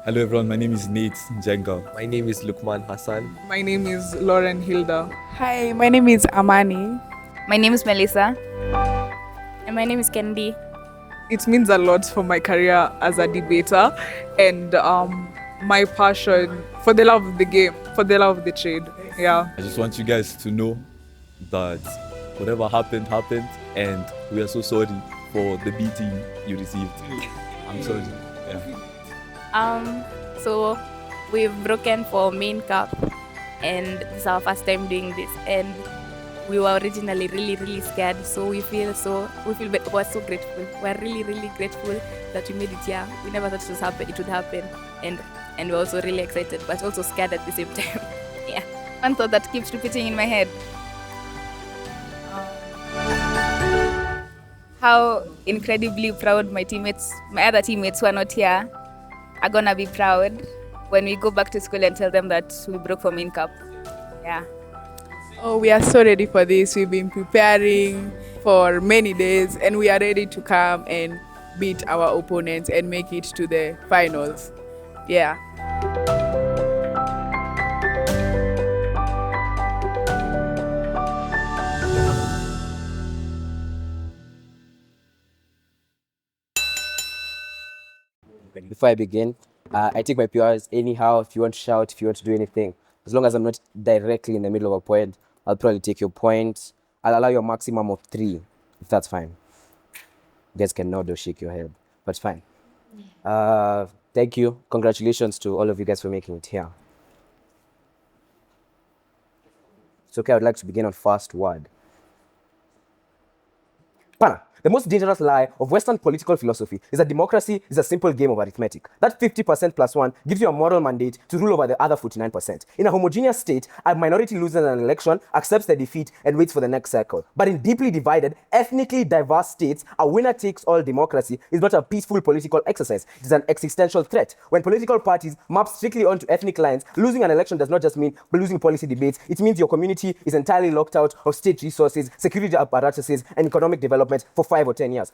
Hello everyone, my name is Nate Njenga. My name is Lukman Hassan. My name is Lauren Hilda. Hi, my name is Amani. My name is Melissa. And my name is Kendi. It means a lot for my career as a debater and my passion for the love of the game, for the love of the trade. Yeah. I just want you guys to know that whatever happened, and we are so sorry for the beating you received. I'm sorry. Yeah. So we've broken for main cup, and this is our first time doing this. And we were originally really scared. So we're so grateful. We're really grateful that we made it here. We never thought it would happen, and we're also really excited, but also scared at the same time. Yeah. One thought that keeps repeating in my head. How incredibly proud my other teammates who are not here, are gonna be proud when we go back to school and tell them that we broke for main cup. Yeah. Oh, we are so ready for this. We've been preparing for many days and we are ready to come and beat our opponents and make it to the finals. Yeah. Before I begin, I take my PRs anyhow. If you want to shout, if you want to do anything, as long as I'm not directly in the middle of a point, I'll probably take your point. I'll allow you a maximum of 3, if that's fine. You guys can nod or shake your head, but it's fine. Thank you. Congratulations to all of you guys for making it here. It's okay, I would like to begin on first word. Pana. The most dangerous lie of Western political philosophy is that democracy is a simple game of arithmetic. That 50% plus 1 gives you a moral mandate to rule over the other 49%. In a homogeneous state, a minority loses an election, accepts the defeat, and waits for the next cycle. But in deeply divided, ethnically diverse states, a winner-takes-all democracy is not a peaceful political exercise. It is an existential threat. When political parties map strictly onto ethnic lines, losing an election does not just mean losing policy debates. It means your community is entirely locked out of state resources, security apparatuses, and economic development for 5 or 10 years.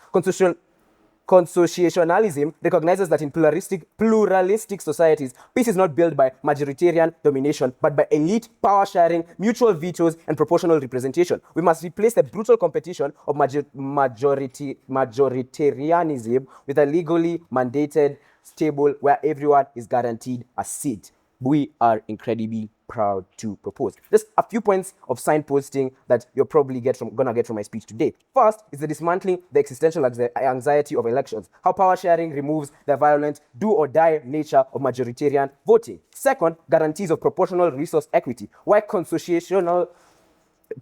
Consociationalism recognizes that in pluralistic societies, peace is not built by majoritarian domination, but by elite power sharing, mutual vetoes, and proportional representation. We must replace the brutal competition of majoritarianism with a legally mandated stable where everyone is guaranteed a seat. We are incredibly proud to propose. Just a few points of signposting that you're probably gonna get from my speech today. First is the dismantling the existential anxiety of elections, how power sharing removes the violent do-or-die nature of majoritarian voting. Second, guarantees of proportional resource equity, why consociational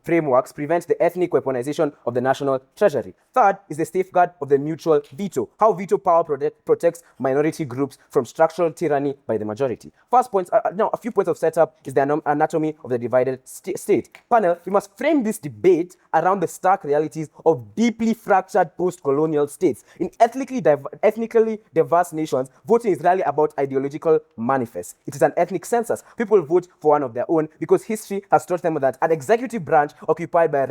frameworks prevent the ethnic weaponization of the national treasury. Third is the safeguard of the mutual veto, how veto power protects minority groups from structural tyranny by the majority. First point, now a few points of setup is the anatomy of the divided state. Panel, we must frame this debate around the stark realities of deeply fractured post-colonial states. In ethnically diverse nations, voting is rarely about ideological manifests. It is an ethnic census. People vote for one of their own because history has taught them that an executive branch occupied by a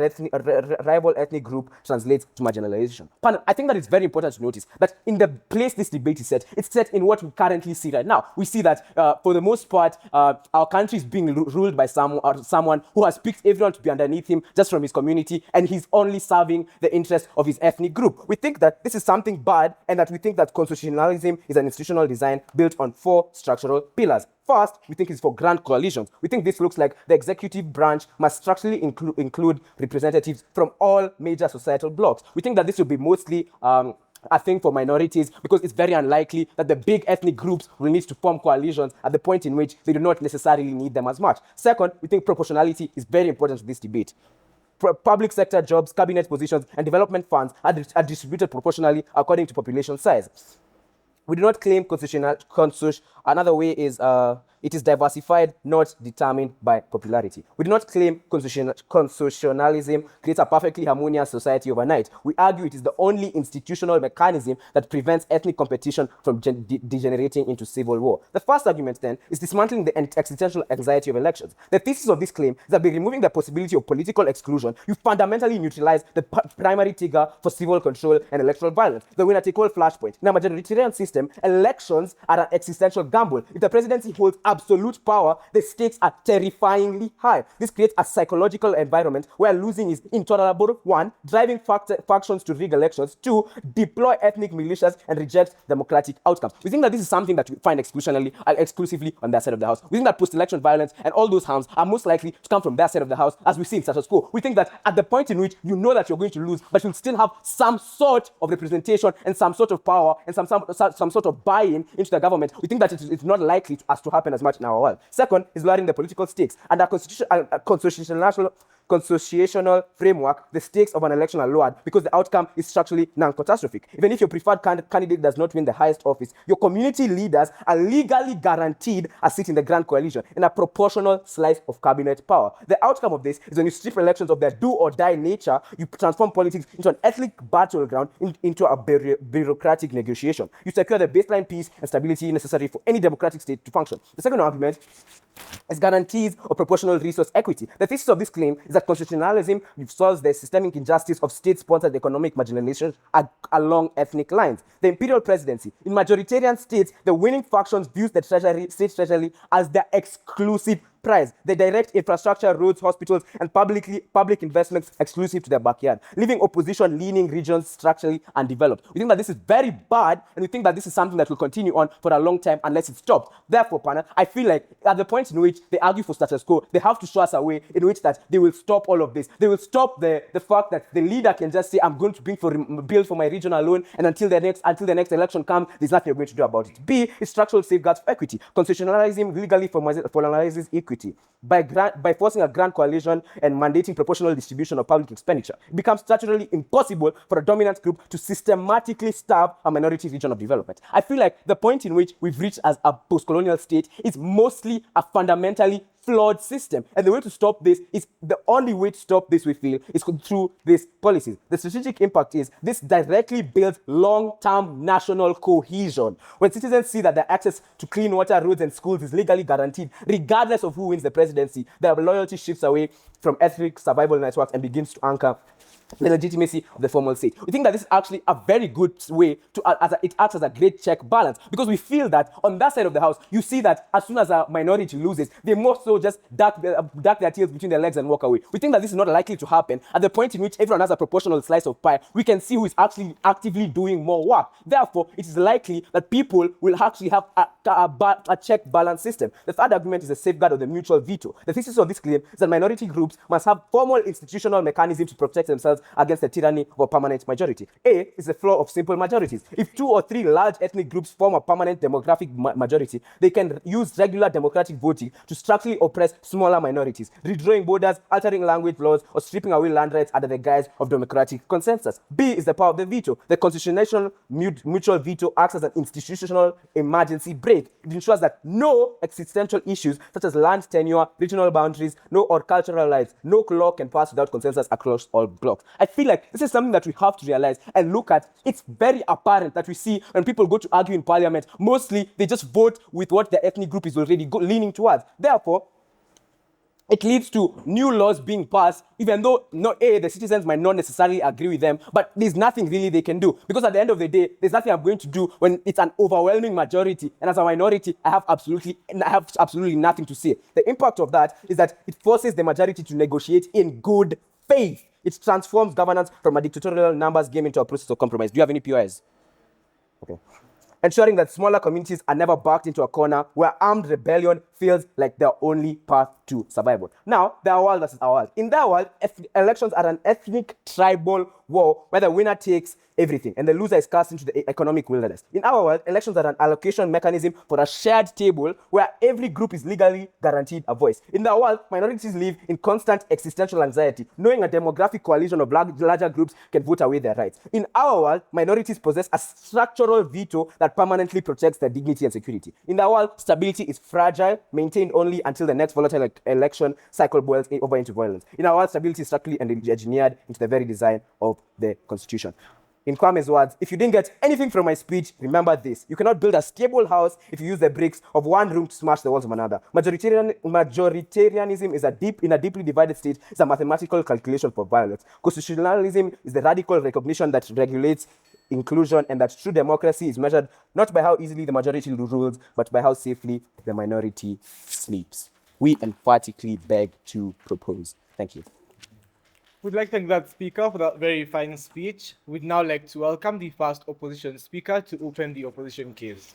rival ethnic group translates to marginalization. Panel, I think that it's very important to notice that in the place this debate is set, it's set in what we currently see right now. We see that for the most part, our country is being ruled by someone who has picked everyone to be underneath him just from his community, and he's only serving the interest of his ethnic group. We think that this is something bad, and that we think that constitutionalism is an institutional design built on 4 structural pillars. First, we think it's for grand coalitions. We think this looks like the executive branch must structurally include representatives from all major societal blocks. We think that this will be mostly a thing for minorities because it's very unlikely that the big ethnic groups will need to form coalitions at the point in which they do not necessarily need them as much. Second, we think proportionality is very important to this debate. Public sector jobs, cabinet positions, and development funds are distributed proportionally according to population size. We do not claim another way is it is diversified, not determined by popularity. We do not claim constitutionalism creates a perfectly harmonious society overnight. We argue it is the only institutional mechanism that prevents ethnic competition from degenerating into civil war. The first argument, then, is dismantling the existential anxiety of elections. The thesis of this claim is that by removing the possibility of political exclusion, you fundamentally neutralize the primary trigger for civil control and electoral violence, the winner-take-all flashpoint. In a majoritarian system, elections are an existential gamble. If the presidency holds absolute power, the stakes are terrifyingly high. This creates a psychological environment where losing is intolerable. 1, driving factions to rig elections. 2, deploy ethnic militias and reject democratic outcomes. We think that this is something that we find exclusively on that side of the house. We think that post-election violence and all those harms are most likely to come from that side of the house, as we see in status quo. We think that at the point in which you know that you're going to lose, but you'll still have some sort of representation and some sort of power and some sort of buy-in into the government, we think that it's not likely to happen as much in our world. Second is lowering the political stakes. Under constitutional framework, the stakes of an election are lowered because the outcome is structurally non-catastrophic. Even if your preferred candidate does not win the highest office, your community leaders are legally guaranteed a seat in the Grand Coalition and a proportional slice of cabinet power. The outcome of this is when you strip elections of their do-or-die nature, you transform politics into an ethnic battleground, into a bureaucratic negotiation. You secure the baseline peace and stability necessary for any democratic state to function. The second argument is guarantees of proportional resource equity. The thesis of this claim is that constitutionalism solves the systemic injustice of state-sponsored economic marginalization along ethnic lines. The imperial presidency. In majoritarian states, the winning factions views the state treasury as their exclusive prize. They direct infrastructure, roads, hospitals, and public investments exclusive to their backyard, leaving opposition-leaning regions structurally undeveloped. We think that this is very bad, and we think that this is something that will continue on for a long time unless it's stopped. Therefore, panel, I feel like at the point in which they argue for status quo, they have to show us a way in which that they will stop all of this. They will stop the fact that the leader can just say, I'm going to build for my region alone, and until the next election comes, there's nothing you're going to do about it. B is structural safeguards for equity. Constitutionalism legally formalizes equity. By forcing a grand coalition and mandating proportional distribution of public expenditure, it becomes statutorily impossible for a dominant group to systematically starve a minority region of development. I feel like the point in which we've reached as a post-colonial state is mostly a fundamentally flawed system. And the way to stop this is, the only way to stop this, we feel, is through these policies. The strategic impact is this directly builds long-term national cohesion. When citizens see that their access to clean water, roads, and schools is legally guaranteed, regardless of who wins the presidency, their loyalty shifts away from ethnic survival networks and begins to anchor the legitimacy of the formal state. We think that this is actually a very good way to, it acts as a great check balance, because we feel that on that side of the house, you see that as soon as a minority loses, they more so just duck their tails between their legs and walk away. We think that this is not likely to happen. At the point in which everyone has a proportional slice of pie, we can see who is actually actively doing more work. Therefore, it is likely that people will actually have a check balance system. The third argument is the safeguard of the mutual veto. The thesis of this claim is that minority groups must have formal institutional mechanisms to protect themselves against the tyranny of a permanent majority. A is the flaw of simple majorities. If 2 or 3 large ethnic groups form a permanent demographic majority, they can use regular democratic voting to structurally oppress smaller minorities, redrawing borders, altering language laws, or stripping away land rights under the guise of democratic consensus. B is the power of the veto. The constitutional mutual veto acts as an institutional emergency brake. It ensures that no existential issues such as land tenure, regional boundaries, or cultural rights, no law can pass without consensus across all blocks. I feel like this is something that we have to realize and look at. It's very apparent that we see when people go to argue in parliament, mostly they just vote with what the ethnic group is already leaning towards. Therefore, it leads to new laws being passed, even though the citizens might not necessarily agree with them, but there's nothing really they can do. Because at the end of the day, there's nothing I'm going to do when it's an overwhelming majority, and as a minority, I have absolutely nothing to say. The impact of that is that it forces the majority to negotiate in good faith. It transforms governance from a dictatorial numbers game into a process of compromise. Do you have any POIs? Okay. Ensuring that smaller communities are never backed into a corner where armed rebellion feels like their only path to survival. Now, their world versus our world. In their world, elections are an ethnic tribal war where the winner takes everything and the loser is cast into the economic wilderness. In our world, elections are an allocation mechanism for a shared table where every group is legally guaranteed a voice. In their world, minorities live in constant existential anxiety, knowing a demographic coalition of larger groups can vote away their rights. In our world, minorities possess a structural veto that permanently protects their dignity and security. In their world, stability is fragile, maintained only until the next volatile election cycle boils over into violence. In our world, stability is structurally engineered into the very design of the Constitution. In Kwame's words, if you didn't get anything from my speech, remember this. You cannot build a stable house if you use the bricks of one room to smash the walls of another. Majoritarianism is in a deeply divided state. It's a mathematical calculation for violence. Constitutionalism is the radical recognition that regulates inclusion, and that true democracy is measured not by how easily the majority rules, but by how safely the minority sleeps. We emphatically beg to propose. Thank you. We'd like to thank that speaker for that very fine speech. We'd now like to welcome the first opposition speaker to open the opposition case.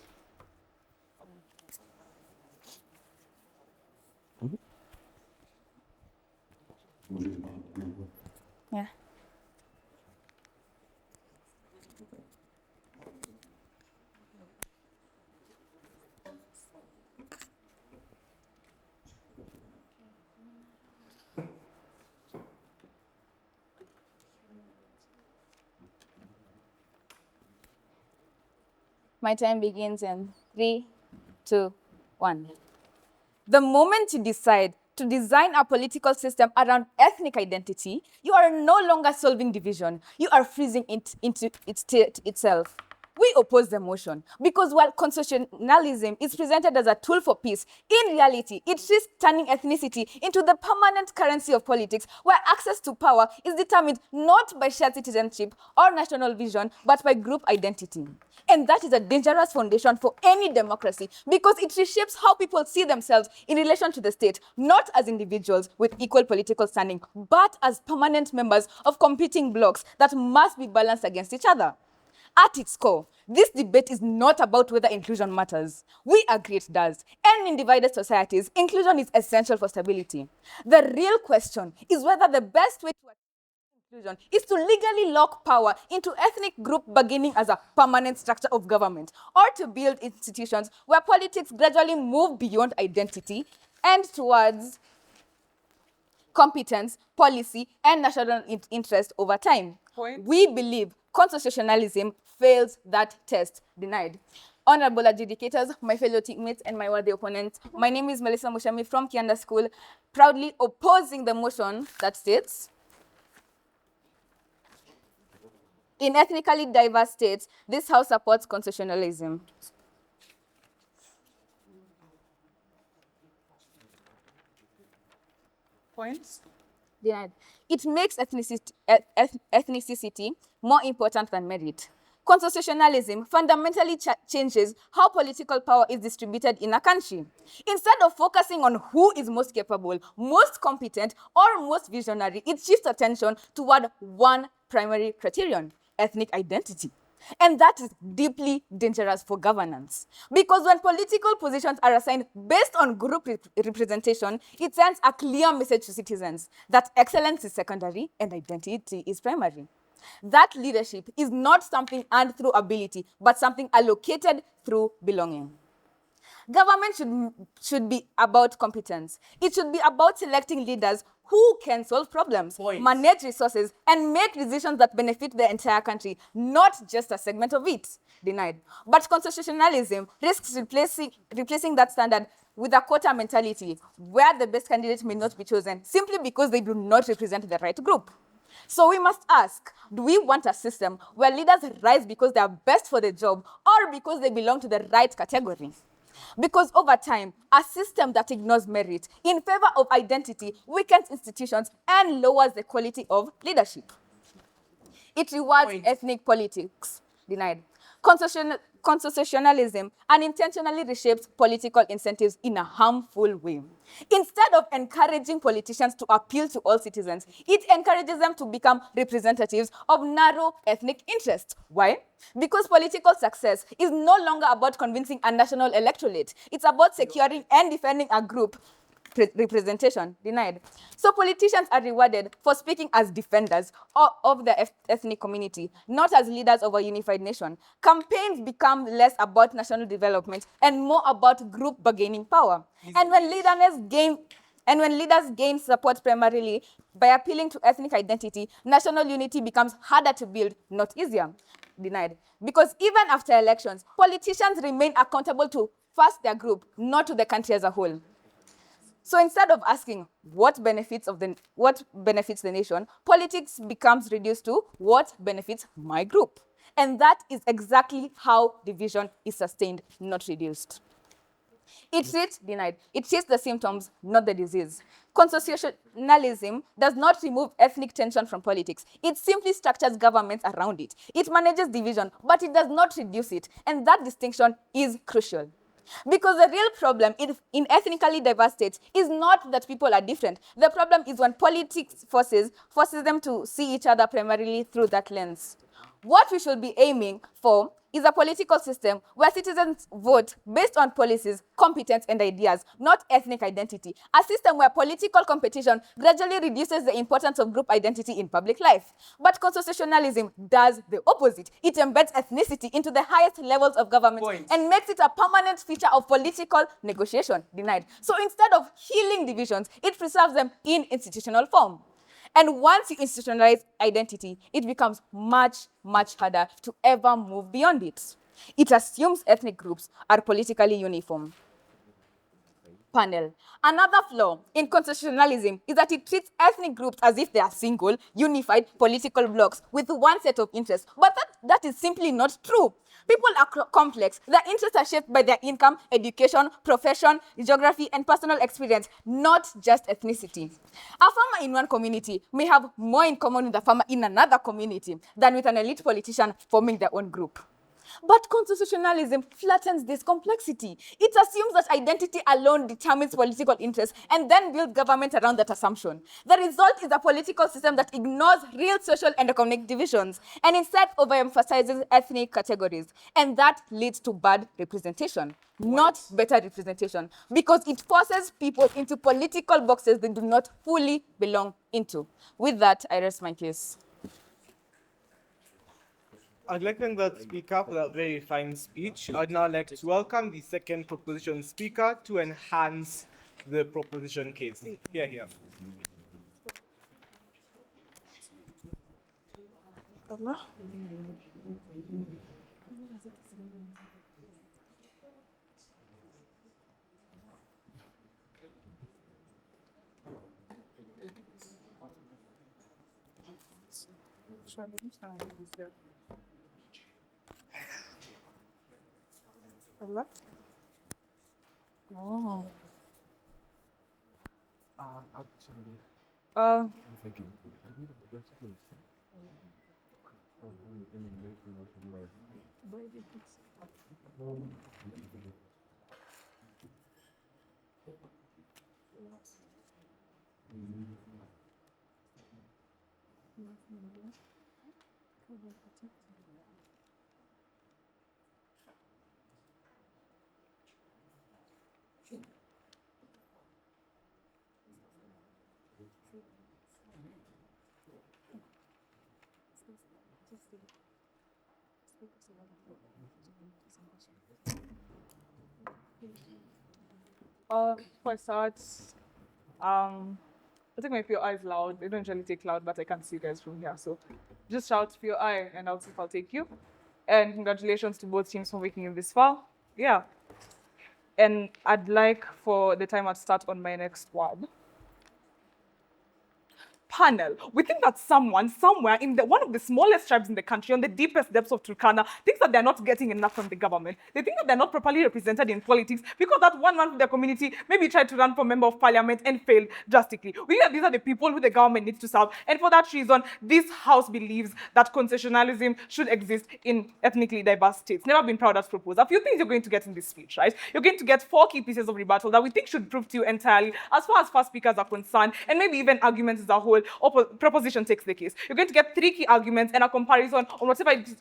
Yeah. My time begins in 3, 2, 1. The moment you decide to design a political system around ethnic identity, you are no longer solving division. You are freezing it into itself. We oppose the motion because while constitutionalism is presented as a tool for peace, in reality, it risks turning ethnicity into the permanent currency of politics, where access to power is determined not by shared citizenship or national vision, but by group identity. And that is a dangerous foundation for any democracy because it reshapes how people see themselves in relation to the state, not as individuals with equal political standing, but as permanent members of competing blocs that must be balanced against each other. At its core, this debate is not about whether inclusion matters. We agree it does. And in divided societies, inclusion is essential for stability. The real question is whether the best way to achieve inclusion is to legally lock power into ethnic group bargaining as a permanent structure of government, or to build institutions where politics gradually move beyond identity and towards competence, policy, and national interest over time. Point. We believe constitutionalism fails that test. Denied. Honorable adjudicators, my fellow teammates, and my worthy opponents, my name is Melissa Mushami from Kianda School, proudly opposing the motion that states, in ethnically diverse states, this House supports constitutionalism. Points. Denied. It makes ethnicity more important than merit. Constitutionalism fundamentally changes how political power is distributed in a country. Instead of focusing on who is most capable, most competent, or most visionary, it shifts attention toward one primary criterion: ethnic identity. And that is deeply dangerous for governance. Because when political positions are assigned based on group representation, it sends a clear message to citizens that excellence is secondary and identity is primary. That leadership is not something earned through ability, but something allocated through belonging. Government should be about competence. It should be about selecting leaders who can solve problems, manage resources, and make decisions that benefit the entire country, not just a segment of it. Denied. But constitutionalism risks replacing that standard with a quota mentality, where the best candidate may not be chosen simply because they do not represent the right group. So we must ask, do we want a system where leaders rise because they are best for the job or because they belong to the right category? Because over time, a system that ignores merit in favor of identity weakens institutions and lowers the quality of leadership. It rewards ethnic politics. Denied. Constitutionalism unintentionally reshapes political incentives in a harmful way. Instead of encouraging politicians to appeal to all citizens, it encourages them to become representatives of narrow ethnic interests. Why? Because political success is no longer about convincing a national electorate. It's about securing and defending a group representation. Denied. So politicians are rewarded for speaking as defenders of the ethnic community, not as leaders of a unified nation. Campaigns become less about national development and more about group bargaining power. And when leaders gain support primarily by appealing to ethnic identity, national unity becomes harder to build, not easier. Denied. Because even after elections, politicians remain accountable to first their group, not to the country as a whole. So instead of asking what benefits the nation, politics becomes reduced to what benefits my group. And that is exactly how division is sustained, not reduced. It treats the symptoms, not the disease. Constitutionalism does not remove ethnic tension from politics. It simply structures governments around it. It manages division, but it does not reduce it. And that distinction is crucial. Because the real problem in ethnically diverse states is not that people are different. The problem is when politics forces them to see each other primarily through that lens. What we should be aiming for is a political system where citizens vote based on policies, competence, and ideas, not ethnic identity. A system where political competition gradually reduces the importance of group identity in public life. But constitutionalism does the opposite. It embeds ethnicity into the highest levels of government and makes it a permanent feature of political negotiation. Denied. So instead of healing divisions, it preserves them in institutional form. And once you institutionalize identity, it becomes much, much harder to ever move beyond it. It assumes ethnic groups are politically uniform. Panel. Another flaw in constitutionalism is that it treats ethnic groups as if they are single, unified political blocks with one set of interests. But that is simply not true. People are complex. Their interests are shaped by their income, education, profession, geography, and personal experience, not just ethnicity. A farmer in one community may have more in common with a farmer in another community than with an elite politician forming their own group. But constitutionalism flattens this complexity. It assumes that identity alone determines political interests and then builds government around that assumption. The result is a political system that ignores real social and economic divisions and instead overemphasizes ethnic categories. And that leads to bad representation, not better representation, because it forces people into political boxes they do not fully belong into. With that, I rest my case. I'd like to thank that speaker for that very fine speech. I'd now like to welcome the second proposition speaker to enhance the proposition case. Here. For starts, I think my POI is loud. They don't usually take loud, but I can't see you guys from here. So just shout POI and I'll see if I'll take you. And congratulations to both teams for making it this far. Yeah. And I'd like for the timer to start on my next word. Panel. We think that someone somewhere in one of the smallest tribes in the country, on the deepest depths of Turkana, thinks that they're not getting enough from the government. They think that they're not properly represented in politics because that one man from their community maybe tried to run for member of parliament and failed drastically. We think that these are the people who the government needs to serve, and for that reason, this house believes that concessionalism should exist in ethnically diverse states. Never been proud as proposed. A few things you're going to get in this speech, right? You're going to get 4 key pieces of rebuttal that we think should prove to you entirely as far as first speakers are concerned, and maybe even arguments as a whole, or proposition takes the case. You're going to get 3 key arguments and a comparison on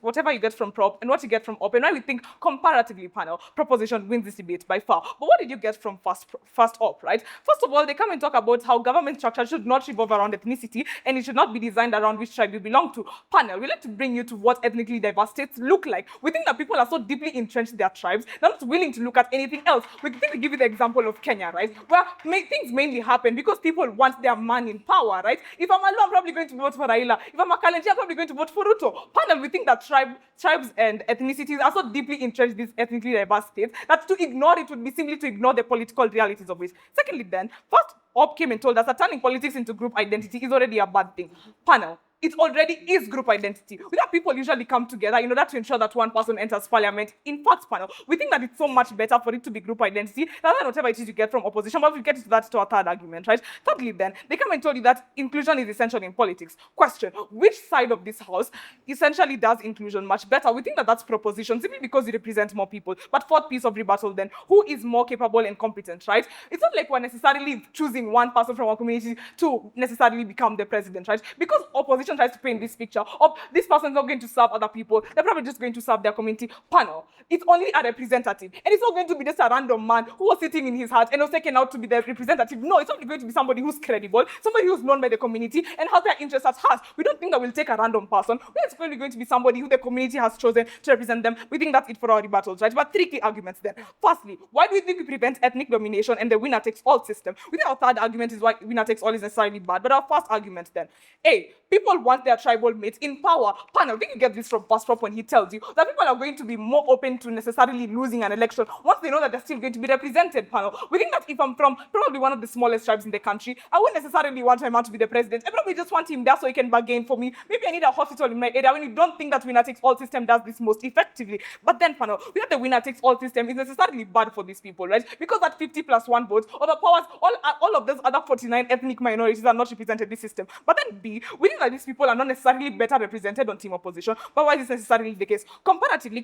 whatever you get from prop and what you get from op, and why we think comparatively, panel, proposition wins this debate by far. But what did you get from first op, right? First of all, they come and talk about how government structure should not revolve around ethnicity and it should not be designed around which tribe you belong to. Panel, we like to bring you to what ethnically diverse states look like. We think that people are so deeply entrenched in their tribes, they're not willing to look at anything else. We think we give you the example of Kenya, right? Where things mainly happen because people want their man in power, right? If I'm Alu, I'm probably going to vote for Raila. If I'm a Kalenjin, I'm probably going to vote for Ruto. Panel, we think that tribes and ethnicities are so deeply entrenched in these ethnically diverse states that to ignore it would be simply to ignore the political realities of it. Secondly, then, first Op came and told us that turning politics into group identity is already a bad thing. Panel, it already is group identity. We have people usually come together in order to ensure that one person enters parliament. In fact, panel, we think that it's so much better for it to be group identity rather than whatever it is you get from opposition. But we'll get to that to our third argument, right? Thirdly, then, they come and told you that inclusion is essential in politics. Question, which side of this house essentially does inclusion much better? We think that that's proposition simply because it represents more people. But fourth piece of rebuttal, then, who is more capable and competent, right? It's not like we're necessarily choosing one person from our community to necessarily become the president, right? Because opposition tries to paint this picture of this person's not going to serve other people, they're probably just going to serve their community. Panel, it's only a representative, and it's not going to be just a random man who was sitting in his house and was taken out to be the representative. No, it's only going to be somebody who's credible, somebody who's known by the community and has their interests at heart. We don't think that we'll take a random person. It's only going to be somebody who the community has chosen to represent them. We think that's it for our rebuttals, right? But three key arguments then. Firstly, why do we think we prevent ethnic domination and the winner takes all system? We think our third argument is why winner takes all is necessarily bad. But our first argument then, A, people want their tribal mates in power. Panel, did you get this from Pastor when he tells you that people are going to be more open to necessarily losing an election once they know that they're still going to be represented? Panel, we think that if I'm from probably one of the smallest tribes in the country, I wouldn't necessarily want my man to be the president. I probably just want him there so he can bargain for me. Maybe I need a hospital in my area when you don't think that winner takes all system does this most effectively. But then, panel, we know the winner takes all system is necessarily bad for these people, right? Because that 50+1 votes overpowers all of those other 49 ethnic minorities are not represented in this system. But then B, we think that these people are not necessarily better represented on team opposition. But why is this necessarily the case? Comparatively,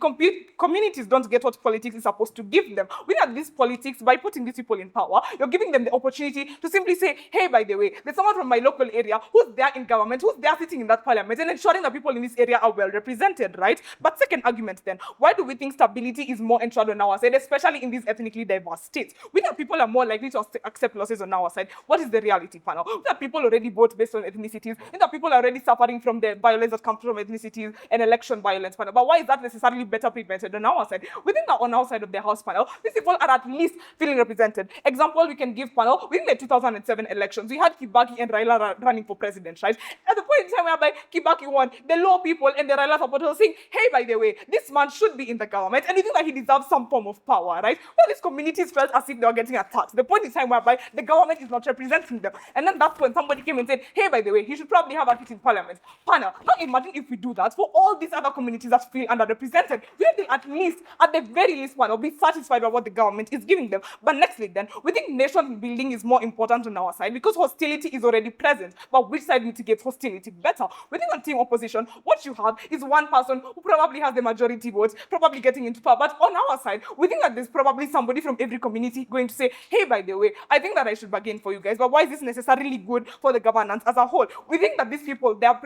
communities don't get what politics is supposed to give them. We know this politics, by putting these people in power, you're giving them the opportunity to simply say, hey, by the way, there's someone from my local area who's there in government, who's there sitting in that parliament, and ensuring that people in this area are well represented, right? But second argument then, why do we think stability is more ensured on our side, especially in these ethnically diverse states? We know people are more likely to accept losses on our side. What is the reality, panel? We know people already vote based on ethnicities. We know people are already suffering from the violence that comes from ethnicities and election violence, panel. But why is that necessarily better prevented on our side? We think that on our side of the house, panel, these people are at least feeling represented. Example we can give, panel, within the 2007 elections, we had Kibaki and Raila running for president, right? At the point in time whereby Kibaki won, the low people and the Raila supporters were saying, hey, by the way, this man should be in the government, and we think that he deserves some form of power, right? Well, these communities felt as if they were getting attacked. The point in time whereby the government is not representing them. And then that's when somebody came and said, hey, by the way, he should probably have a seat in parliament. Panel, now imagine if we do that for all these other communities that feel underrepresented. We will at least, at the very least, panel, be satisfied by what the government is giving them. But nextly then, we think nation building is more important on our side because hostility is already present. But which side mitigates hostility better? We think on team opposition, what you have is one person who probably has the majority votes, probably getting into power. But on our side, we think that there's probably somebody from every community going to say, hey, by the way, I think that I should bargain for you guys. But why is this necessarily good for the governance as a whole? We think that these people, they're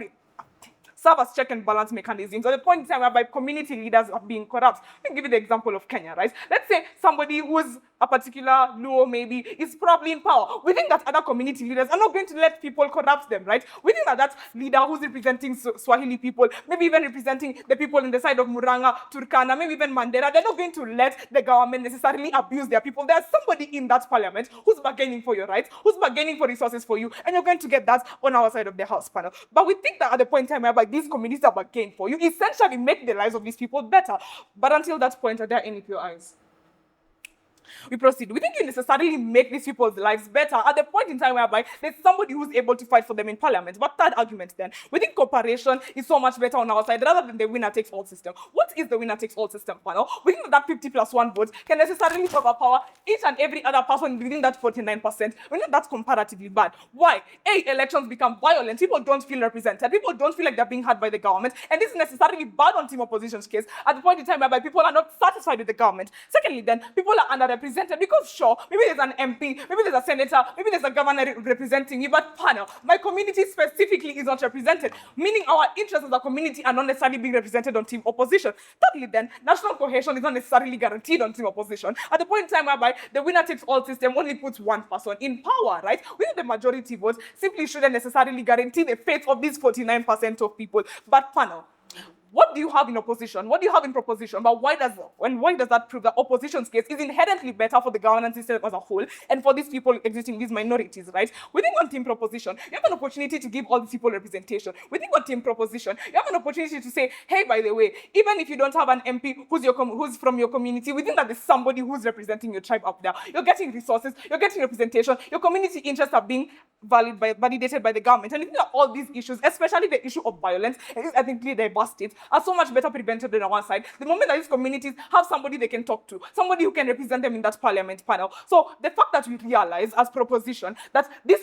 serve as check and balance mechanisms. At the point in time whereby community leaders are being corrupt. Let me give you the example of Kenya, right? Let's say somebody who's a particular Luo maybe is probably in power. We think that other community leaders are not going to let people corrupt them, right? We think that that leader who's representing Swahili people, maybe even representing the people in the side of Muranga, Turkana, maybe even Mandera, they're not going to let the government necessarily abuse their people. There's somebody in that parliament who's bargaining for your rights, who's bargaining for resources for you, and you're going to get that on our side of the house, panel. But we think that at the point in time whereby these communities are bargaining for you, essentially make the lives of these people better. But until that point, are there any pure eyes? We proceed. We think you necessarily make these people's lives better at the point in time whereby there's somebody who's able to fight for them in parliament. But third argument then, we think cooperation is so much better on our side rather than the winner-takes-all system. What is the winner-takes-all system, panel? We think that 50+1 votes can necessarily overpower each and every other person within that 49%. We know that's comparatively bad. Why? A, elections become violent. People don't feel represented. People don't feel like they're being heard by the government. And this is necessarily bad on team opposition's case at the point in time whereby people are not satisfied with the government. Secondly then, people are underrepresented because sure, maybe there's an MP, maybe there's a senator, maybe there's a governor representing you, but panel, my community specifically is not represented, meaning our interests as a community are not necessarily being represented on team opposition. Thirdly then, national cohesion is not necessarily guaranteed on team opposition at the point in time whereby the winner-takes-all system only puts one person in power, right? We know the majority votes simply shouldn't necessarily guarantee the fate of these 49% of people, but panel, what do you have in opposition? What do you have in proposition? But why does that prove that opposition's case is inherently better for the governance system as a whole and for these people existing, these minorities, right? Within one team proposition, you have an opportunity to give all these people representation. Within one team proposition, you have an opportunity to say, hey, by the way, even if you don't have an MP who's from your community, within that there's somebody who's representing your tribe up there. You're getting resources, you're getting representation, your community interests are being validated by the government. And you know, all these issues, especially the issue of violence and these ethnically diverse states, are so much better prevented than on one side. The moment that these communities have somebody they can talk to, somebody who can represent them in that parliament panel. So the fact that we realize as proposition that these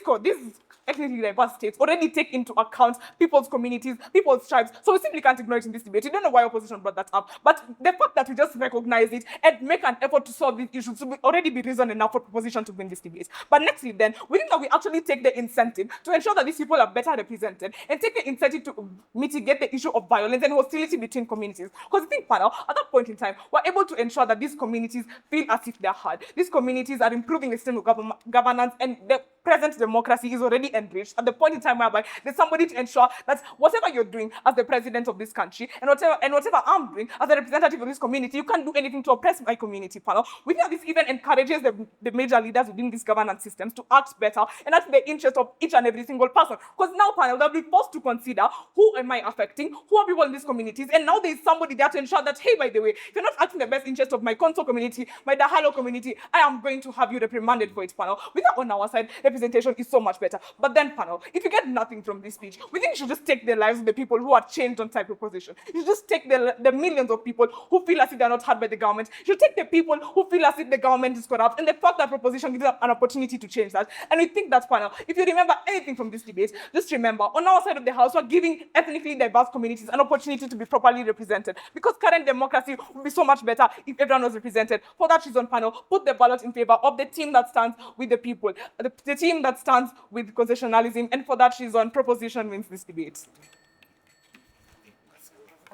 ethnically diverse states already take into account people's communities, people's tribes. So we simply can't ignore it in this debate. We don't know why opposition brought that up. But the fact that we just recognize it and make an effort to solve these issues should already be reason enough for proposition to win this debate. But nextly then, we think that we actually take the incentive to ensure that these people are better represented and take the incentive to mitigate the issue of violence and hostility between communities. Because I think, panel, at that point in time, we're able to ensure that these communities feel as if they're heard. These communities are improving the system of governance, and the present democracy is already enriched at the point in time whereby there's somebody to ensure that whatever you're doing as the president of this country and whatever I'm doing as a representative of this community, you can't do anything to oppress my community, panel. We think this even encourages the major leaders within these governance systems to act better and act in the interest of each and every single person. Because now, panel, they'll be forced to consider who am I affecting, who are people in these communities, and now there's somebody there to ensure that, hey, by the way, if you're not acting in the best interest of my Konso community, my Dahalo community, I am going to have you reprimanded for it, panel. With that on our side, representation is so much better. But then, panel, if you get nothing from this speech, we think you should just take the lives of the people who are changed on type proposition. You should just take the millions of people who feel as if they're not heard by the government. You should take the people who feel as if the government is corrupt, and the fact that proposition gives us an opportunity to change that. And we think that, panel, if you remember anything from this debate, just remember, on our side of the house, we're giving ethnically diverse communities an opportunity to be properly represented. Because current democracy would be so much better if everyone was represented. For that reason, panel, put the ballot in favor of the team that stands with the people, the team that stands with concessionalism, and for that reason, proposition wins this debate.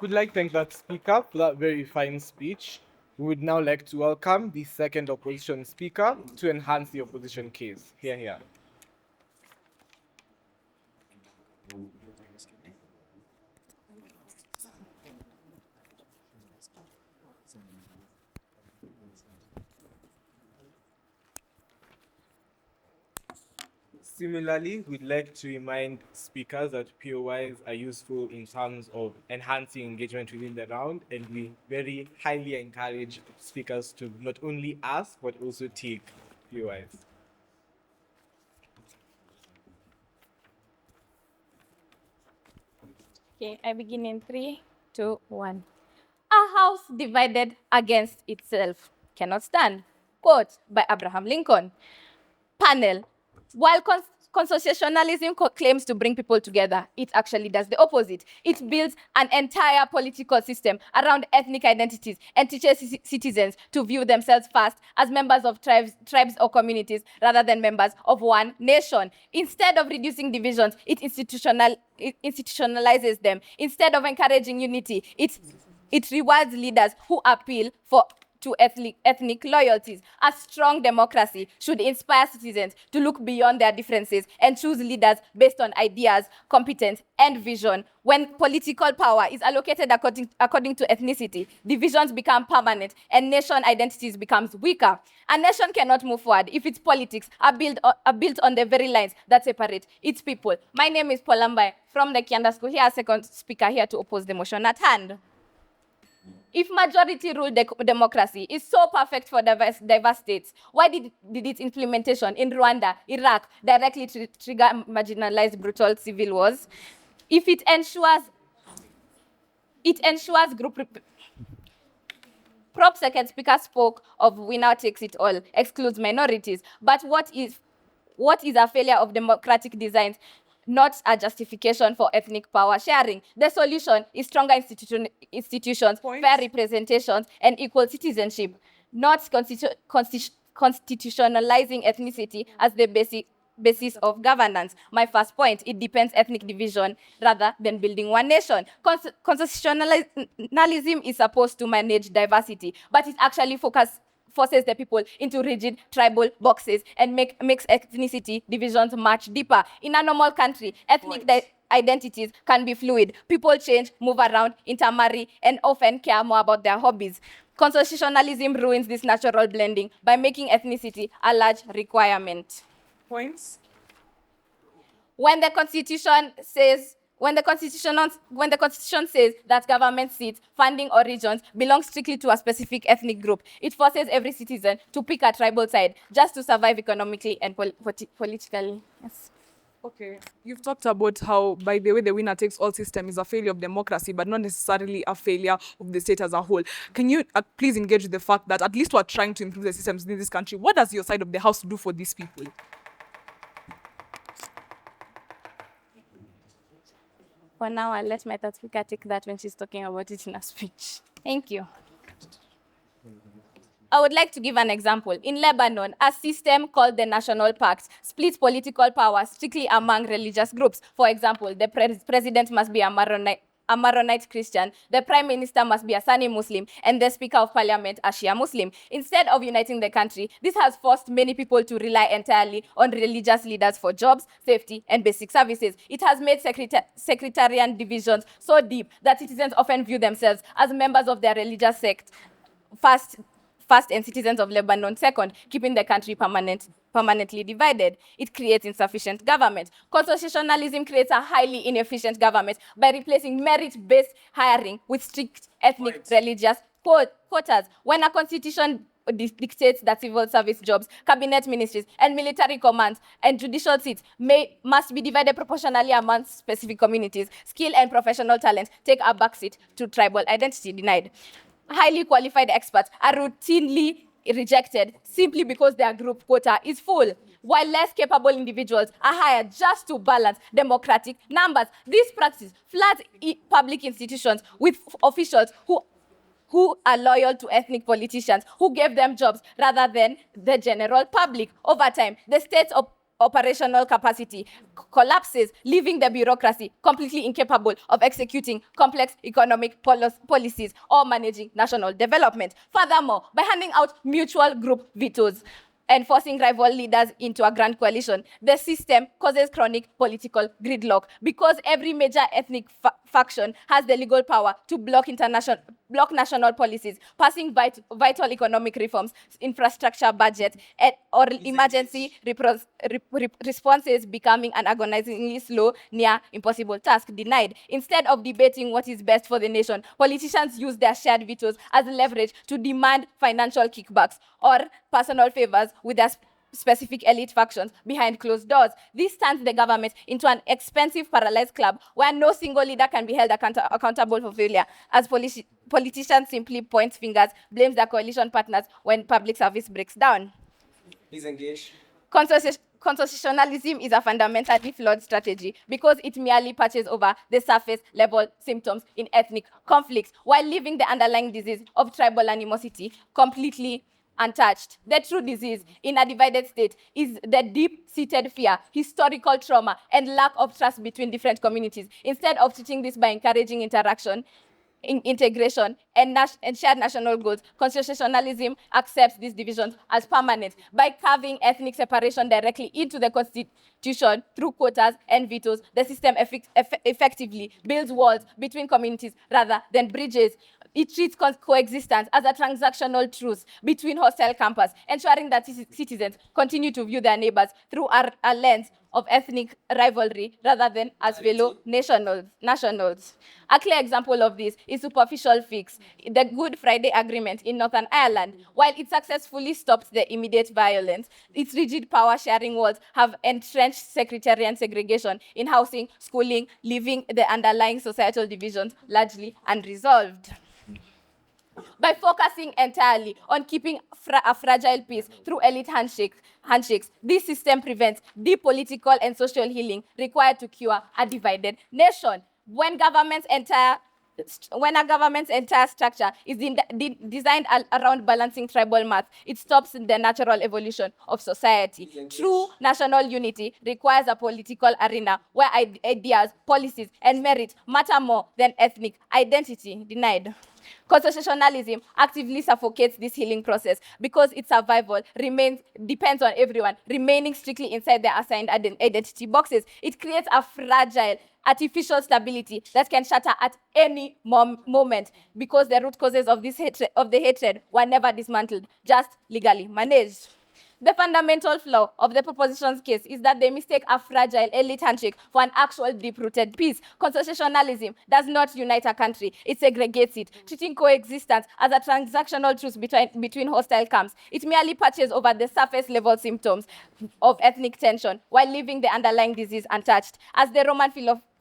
Would like to thank that speaker for that very fine speech. We would now like to welcome the second opposition speaker to enhance the opposition case. Here. Similarly, we'd like to remind speakers that POIs are useful in terms of enhancing engagement within the round, and we very highly encourage speakers to not only ask, but also take POIs. Okay, I begin in 3, 2, 1. A house divided against itself cannot stand. Quote by Abraham Lincoln. Panel. While consociationalism claims to bring people together, it actually does the opposite. It builds an entire political system around ethnic identities and teaches citizens to view themselves first as members of tribes or communities rather than members of one nation. Instead of reducing divisions, it institutionalizes them. Instead of encouraging unity, it rewards leaders who appeal to ethnic loyalties. A strong democracy should inspire citizens to look beyond their differences and choose leaders based on ideas, competence, and vision. When political power is allocated according to ethnicity, divisions become permanent and nation identities becomes weaker. A nation cannot move forward if its politics are built on the very lines that separate its people. My name is Polambai from the Kianda School. Here, second speaker here to oppose the motion at hand. If majority rule democracy is so perfect for diverse states, why did its implementation in Rwanda, Iraq directly trigger marginalized brutal civil wars? If it ensures group Prop second speaker spoke of winner takes it all, excludes minorities. But what is a failure of democratic designs? Not a justification for ethnic power sharing. The solution is stronger institutions, fair representations, and equal citizenship, not constitutionalizing ethnicity as the basis of governance. My first point, it depends ethnic division rather than building one nation. Constitutionalism is supposed to manage diversity, but it actually forces the people into rigid tribal boxes and makes ethnicity divisions much deeper. In a normal country, identities can be fluid. People change, move around, intermarry, and often care more about their hobbies. Constitutionalism ruins this natural blending by making ethnicity a large requirement. Points? When the Constitution says that government seats, funding, or regions belong strictly to a specific ethnic group, it forces every citizen to pick a tribal side just to survive economically and politically. Yes. Okay, you've talked about how, by the way, the winner takes all system is a failure of democracy, but not necessarily a failure of the state as a whole. Can you please engage with the fact that at least we're trying to improve the systems in this country? What does your side of the house do for these people? For now, I'll let my third speaker take that when she's talking about it in a speech. Thank you. I would like to give an example. In Lebanon, a system called the National Pact splits political power strictly among religious groups. For example, the president must be a Maronite Christian, the prime minister must be a Sunni Muslim, and the speaker of parliament a Shia Muslim. Instead of uniting the country, this has forced many people to rely entirely on religious leaders for jobs, safety, and basic services. It has made sectarian divisions so deep that citizens often view themselves as members of their religious sect. First, and citizens of Lebanon. Second, keeping the country permanently divided. It creates insufficient government. Constitutionalism creates a highly inefficient government by replacing merit-based hiring with strict ethnic religious quotas. When a constitution dictates that civil service jobs, cabinet ministries, and military commands and judicial seats must be divided proportionally amongst specific communities, skill and professional talent take a backseat to tribal identity denied. Highly qualified experts are routinely rejected simply because their group quota is full, while less capable individuals are hired just to balance democratic numbers. This practice floods public institutions with officials who are loyal to ethnic politicians who gave them jobs rather than the general public. Over time, the state's operational capacity collapses, leaving the bureaucracy completely incapable of executing complex economic policies or managing national development. Furthermore, by handing out mutual group vetoes and forcing rival leaders into a grand coalition, the system causes chronic political gridlock because every major ethnic faction has the legal power to block national policies, passing vital economic reforms, infrastructure budget, or emergency responses becoming an agonizingly slow, near impossible task denied. Instead of debating what is best for the nation, politicians use their shared vetoes as leverage to demand financial kickbacks or personal favors with their specific elite factions behind closed doors. This turns the government into an expensive, paralyzed club where no single leader can be held accountable for failure, as politicians simply point fingers, blames their coalition partners when public service breaks down. Please engage. Constitutionalism is a fundamentally flawed strategy because it merely patches over the surface level symptoms in ethnic conflicts while leaving the underlying disease of tribal animosity completely untouched. The true disease in a divided state is the deep-seated fear, historical trauma, and lack of trust between different communities. Instead of treating this by encouraging interaction, integration, and shared national goals, constitutionalism accepts these divisions as permanent by carving ethnic separation directly into the constitution through quotas and vetoes. The system effectively builds walls between communities rather than bridges. It treats coexistence as a transactional truce between hostile campers, ensuring that citizens continue to view their neighbors through a lens of ethnic rivalry rather than as fellow nationals. A clear example of this is superficial fix, the Good Friday Agreement in Northern Ireland. While it successfully stopped the immediate violence, its rigid power-sharing walls have entrenched sectarian segregation in housing, schooling, leaving the underlying societal divisions largely unresolved. By focusing entirely on keeping a fragile peace through elite handshakes, this system prevents deep political and social healing required to cure a divided nation. When a government's entire structure is designed around balancing tribal math, it stops the natural evolution of society. True national unity requires a political arena where ideas, policies, and merit matter more than ethnic identity denied. Constitutionalism actively suffocates this healing process because its survival depends on everyone remaining strictly inside their assigned identity boxes. It creates a fragile, artificial stability that can shatter at any moment because the root causes of the hatred were never dismantled, just legally managed. The fundamental flaw of the proposition's case is that they mistake a fragile elite handshake for an actual deep-rooted peace. Constitutionalism does not unite a country, it segregates it, treating coexistence as a transactional truce between hostile camps. It merely patches over the surface-level symptoms of ethnic tension while leaving the underlying disease untouched. As the Roman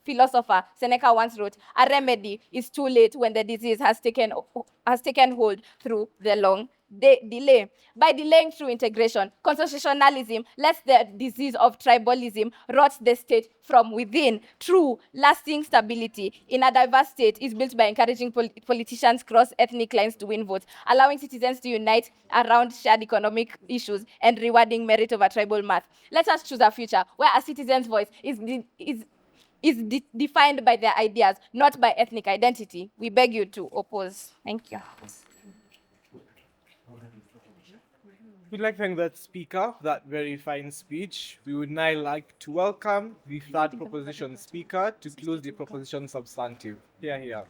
philosopher Seneca once wrote, a remedy is too late when the disease has taken hold through the long delay. By delaying true integration, constitutionalism lets the disease of tribalism rot the state from within. True, lasting stability in a diverse state is built by encouraging politicians cross ethnic lines to win votes, allowing citizens to unite around shared economic issues, and rewarding merit over tribal math. Let us choose a future where a citizen's voice is defined by their ideas, not by ethnic identity. We beg you to oppose. Thank you. We'd like to thank that speaker for that very fine speech. We would now like to welcome the third proposition speaker to close the proposition substantive. Here.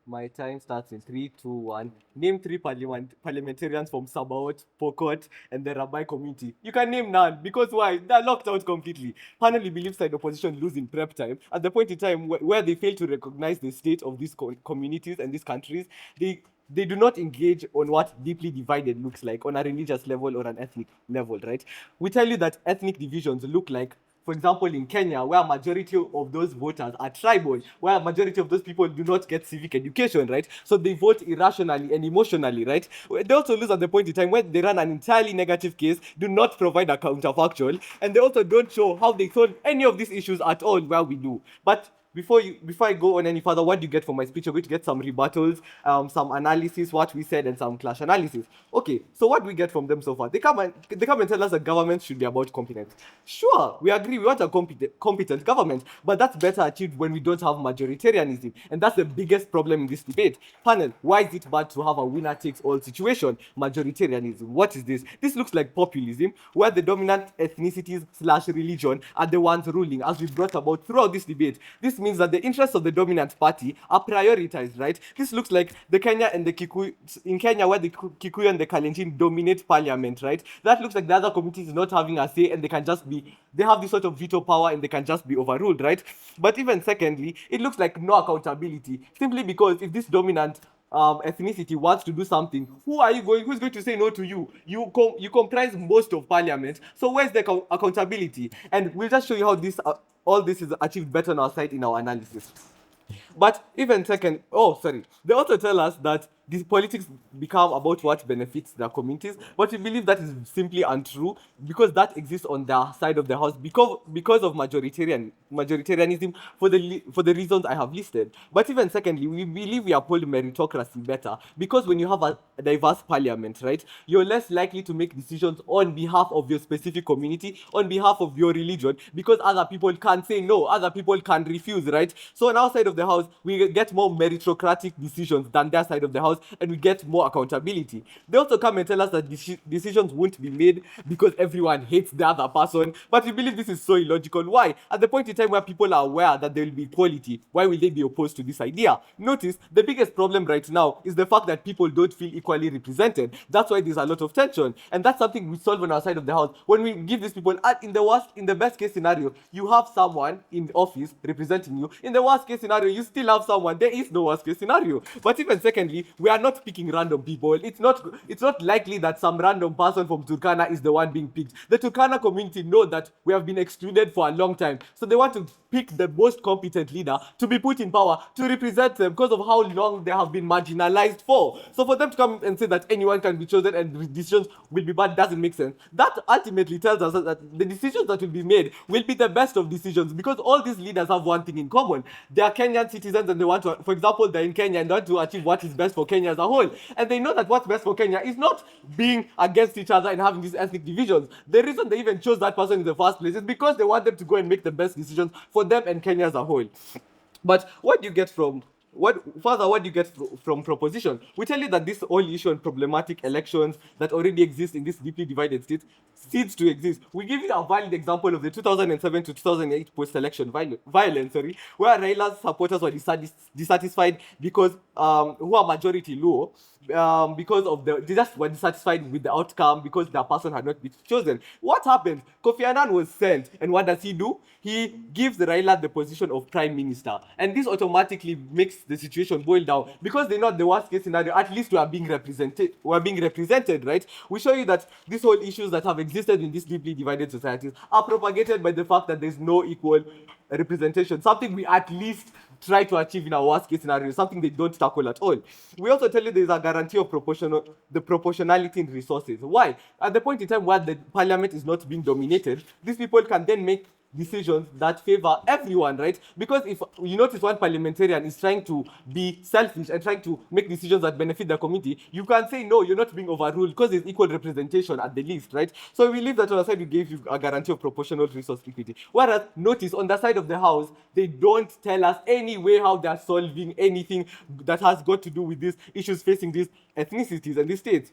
My time starts in 3, 2, 1. Name 3 parliamentarians from Sabaot, Pokot, and the Rabbi community. You can name none because why? They're locked out completely. Panel believes that opposition lose in prep time. At the point in time where they fail to recognize the state of these communities and these countries, they do not engage on what deeply divided looks like on a religious level or an ethnic level, right? We tell you that ethnic divisions look like, for example, in Kenya, where a majority of those voters are tribal, where a majority of those people do not get civic education, right? So they vote irrationally and emotionally, right? They also lose at the point in time when they run an entirely negative case, do not provide a counterfactual, and they also don't show how they solve any of these issues at all where we do. But before I go on any further, what do you get from my speech? You're going to get some rebuttals, some analysis, what we said, and some clash analysis. Okay, so what do we get from them so far? They come and tell us that government should be about competence. Sure, we agree, we want a competent government, but that's better achieved when we don't have majoritarianism, and that's the biggest problem in this debate. Panel, why is it bad to have a winner-takes-all situation? Majoritarianism, what is this? This looks like populism, where the dominant ethnicities/religion are the ones ruling, as we brought about throughout this debate. This means that the interests of the dominant party are prioritized, right? This looks like the Kenya and the Kikuyu, in Kenya where the Kikuyu and the Kalenjin dominate parliament, right? That looks like the other communities not having a say and they have this sort of veto power and they can just be overruled, right? But even secondly, it looks like no accountability, simply because if this dominant ethnicity wants to do something, who's going to say no to you? You comprise most of parliament, so where's the accountability? And we'll just show you how all this is achieved better on our side in our analysis. But even second, they also tell us that these politics become about what benefits their communities, but we believe that is simply untrue because that exists on their side of the house because of majoritarianism for the reasons I have listed. But even secondly, we believe we uphold meritocracy better because when you have a diverse parliament, right, you're less likely to make decisions on behalf of your specific community, on behalf of your religion, because other people can say no, other people can refuse, right? So on our side of the house, we get more meritocratic decisions than their side of the house and we get more accountability. They also come and tell us that decisions won't be made because everyone hates the other person. But we believe this is so illogical. Why? At the point in time where people are aware that there will be equality, why will they be opposed to this idea? Notice the biggest problem right now is the fact that people don't feel equally represented. That's why there's a lot of tension, and that's something we solve on our side of the house when we give these people. In the best case scenario, you have someone in office representing you. In the worst case scenario, you still have someone. There is no worst case scenario. But even secondly, we are not picking random people. It's not likely that some random person from Turkana is the one being picked. The Turkana community know that we have been excluded for a long time, so they want to pick the most competent leader to be put in power to represent them because of how long they have been marginalized for. So for them to come and say that anyone can be chosen and decisions will be bad doesn't make sense. That ultimately tells us that the decisions that will be made will be the best of decisions, because all these leaders have one thing in common. They are Kenyan citizens, and they want to, for example, they're in Kenya and they want to achieve what is best for Kenya as a whole. And they know that what's best for Kenya is not being against each other and having these ethnic divisions. The reason they even chose that person in the first place is because they want them to go and make the best decisions for them and Kenya as a whole. But what do you get from from proposition? We tell you that this whole issue on problematic elections that already exist in this deeply divided state cease to exist. We give you a valid example of the 2007 to 2008 post-election violence, where Raila's supporters were dissatisfied because who are majority Luo, because of they just were dissatisfied with the outcome because their person had not been chosen. What happened? Kofi Annan was sent, and what does he do? He gives Raila the position of prime minister, and this automatically makes the situation boil down, because they know the worst case scenario. At least we are being represented, right? We show you that these whole issues that have existed in these deeply divided societies are propagated by the fact that there's no equal representation, something we at least try to achieve in our worst case scenario, something they don't tackle at all. We also tell you there's a guarantee of proportionality in resources. Why? At the point in time where the parliament is not being dominated, these people can then make decisions that favor everyone, right? Because if you notice one parliamentarian is trying to be selfish and trying to make decisions that benefit the community, you can say, no, you're not being overruled, because there's equal representation at the least, right? So we believe that on the side we gave you a guarantee of proportional resource equity. Whereas, notice on the side of the house, they don't tell us any way how they're solving anything that has got to do with these issues facing these ethnicities and these states.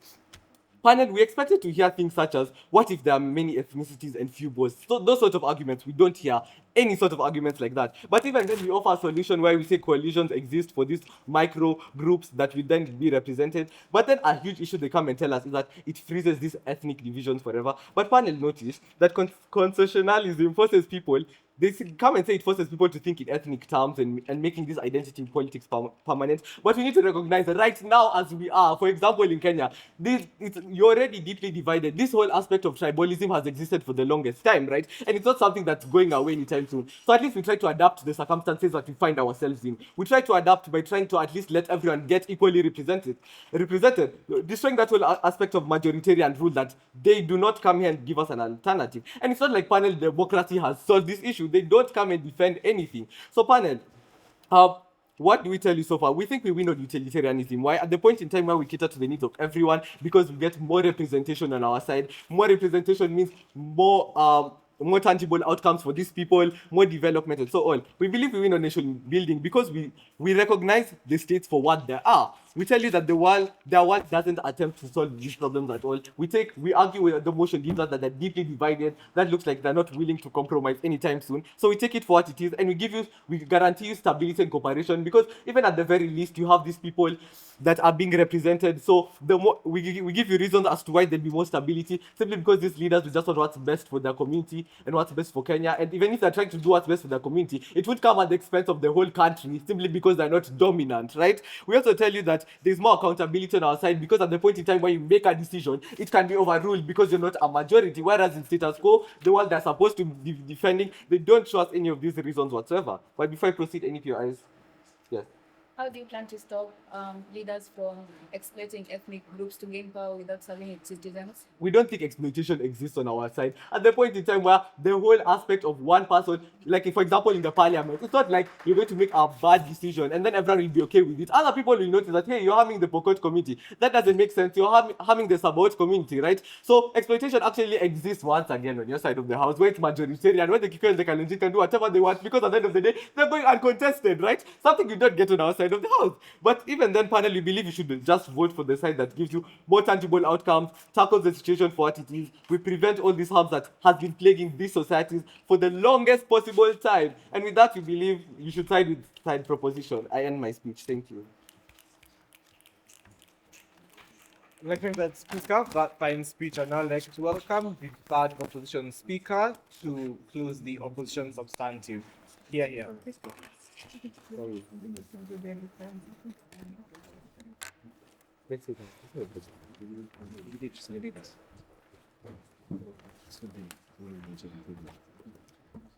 Panel, we expected to hear things such as, what if there are many ethnicities and few boys? So those sort of arguments, we don't hear any sort of arguments like that. But even then, we offer a solution where we say coalitions exist for these micro groups that will then be represented. But then a huge issue they come and tell us is that it freezes these ethnic divisions forever. But panel, notice that concessionalism forces people, they come and say it forces people to think in ethnic terms and making this identity in politics permanent. But we need to recognize that right now, as we are, for example, in Kenya, you're already deeply divided. This whole aspect of tribalism has existed for the longest time, right? And it's not something that's going away anytime soon. So at least we try to adapt to the circumstances that we find ourselves in. We try to adapt by trying to at least let everyone get equally represented. Destroying that whole aspect of majoritarian rule that they do not come here and give us an alternative. And it's not like panel democracy has solved this issue. They don't come and defend anything. So panel, what do we tell you so far? We think we win on utilitarianism. Why? At the point in time where we cater to the needs of everyone, because we get more representation on our side. More representation means more tangible outcomes for these people, more development, and so on. We believe we win on nation building because we recognize the states for what they are. We tell you that their world doesn't attempt to solve these problems at all. We argue with the motion gives us that they're deeply divided. That looks like they're not willing to compromise anytime soon. So we take it for what it is, and we guarantee you stability and cooperation, because even at the very least, you have these people that are being represented. So we give you reasons as to why there'll be more stability, simply because these leaders will just want what's best for their community and what's best for Kenya. And even if they're trying to do what's best for their community, it would come at the expense of the whole country, simply because they're not dominant, right? We also tell you that there's more accountability on our side, because at the point in time where you make a decision, it can be overruled because you're not a majority. Whereas in status quo, the one they're supposed to be defending, they don't show us any of these reasons whatsoever. But before I proceed, any of your eyes? Yes. How do you plan to stop leaders from exploiting ethnic groups to gain power without serving its citizens? We don't think exploitation exists on our side. At the point in time where the whole aspect of one person, like for example in the parliament, it's not like you're going to make a bad decision and then everyone will be okay with it. Other people will notice that, hey, you're harming the Pokot community. That doesn't make sense. You're harming the Sabaot community, right? So exploitation actually exists once again on your side of the house, where it's majoritarian, where the Kikuyu and the Kalenjin can do whatever they want, because at the end of the day, they're going uncontested, right? Something you don't get on our side. side of the house. But even then, panel, we believe you should just vote for the side that gives you more tangible outcomes, tackles the situation for what it is. We prevent all these harms that has been plaguing these societies for the longest possible time. And with that, we believe you should side with side proposition. I end my speech. Thank you. That speaker, that fine speech, I'd now like to welcome the third opposition speaker to close the opposition substantive. Here.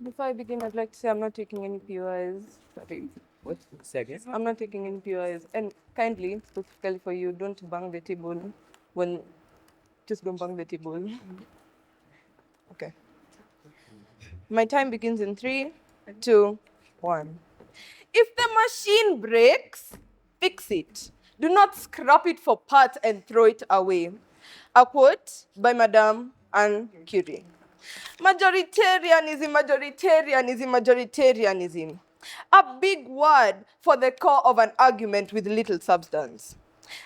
Before I begin, I'd like to say I'm not taking any POIs. What? Say again? I'm not taking any POIs. And kindly, specifically for you, don't bang the table when. Just don't bang the table. Okay. My time begins in 3, 2, 1. If the machine breaks, fix it. Do not scrap it for parts and throw it away. A quote by Madame Anne Curie. Majoritarianism, majoritarianism, majoritarianism. A big word for the core of an argument with little substance.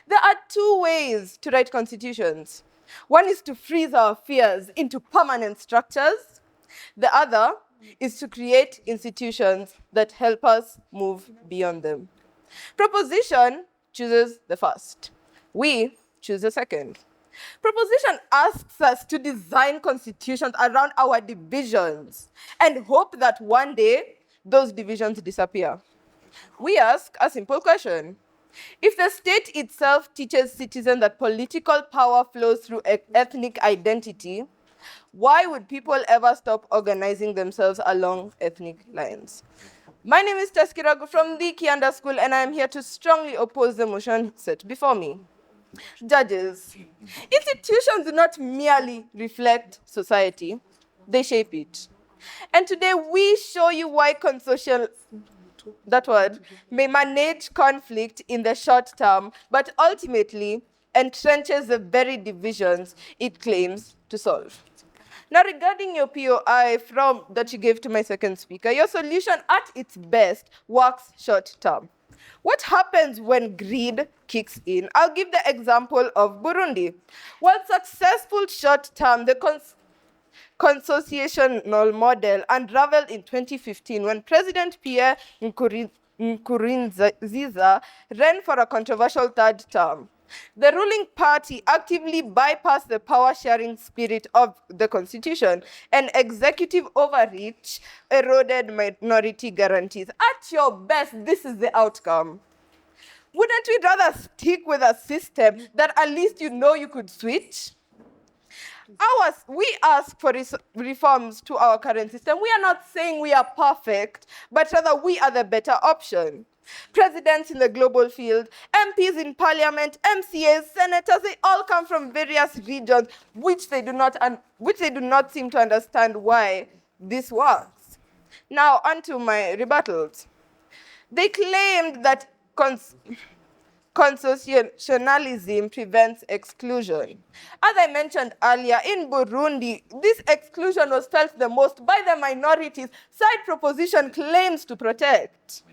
There are 2 ways to write constitutions. One is to freeze our fears into permanent structures. The other is to create institutions that help us move beyond them. Proposition chooses the first. We choose the second. Proposition asks us to design constitutions around our divisions and hope that one day those divisions disappear. We ask a simple question. If the state itself teaches citizens that political power flows through ethnic identity, why would people ever stop organizing themselves along ethnic lines? My name is Teskiragu from the Kianda School, and I am here to strongly oppose the motion set before me. Judges, institutions do not merely reflect society, they shape it. And today we show you why consortium, that word, may manage conflict in the short term, but ultimately entrenches the very divisions it claims to solve. Now, regarding your POI that you gave to my second speaker, your solution at its best works short term. What happens when greed kicks in? I'll give the example of Burundi. While successful short term, the consortiational model unraveled in 2015 when President Pierre Nkurunziza ran for a controversial third term. The ruling party actively bypassed the power-sharing spirit of the constitution, and executive overreach eroded minority guarantees. At your best, this is the outcome. Wouldn't we rather stick with a system that at least you know you could switch? We ask for reforms to our current system. We are not saying we are perfect, but rather we are the better option. Presidents in the global field, MPs in parliament, MCAs, senators, they all come from various regions which they do not seem to understand why this works. Now, onto my rebuttals. They claimed that consortiationalism prevents exclusion. As I mentioned earlier, in Burundi, this exclusion was felt the most by the minorities side proposition claims to protect.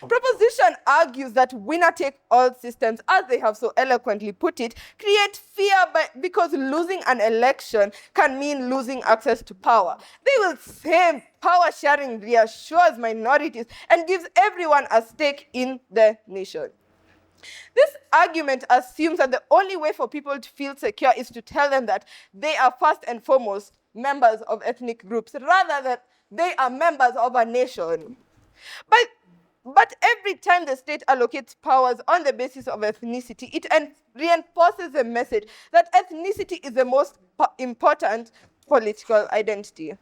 Proposition argues that winner-take-all systems, as they have so eloquently put it, create fear because losing an election can mean losing access to power. They will say power sharing reassures minorities and gives everyone a stake in the nation. This argument assumes that the only way for people to feel secure is to tell them that they are first and foremost members of ethnic groups, rather than they are members of a nation. But every time the state allocates powers on the basis of ethnicity, it reinforces the message that ethnicity is the most important political identity.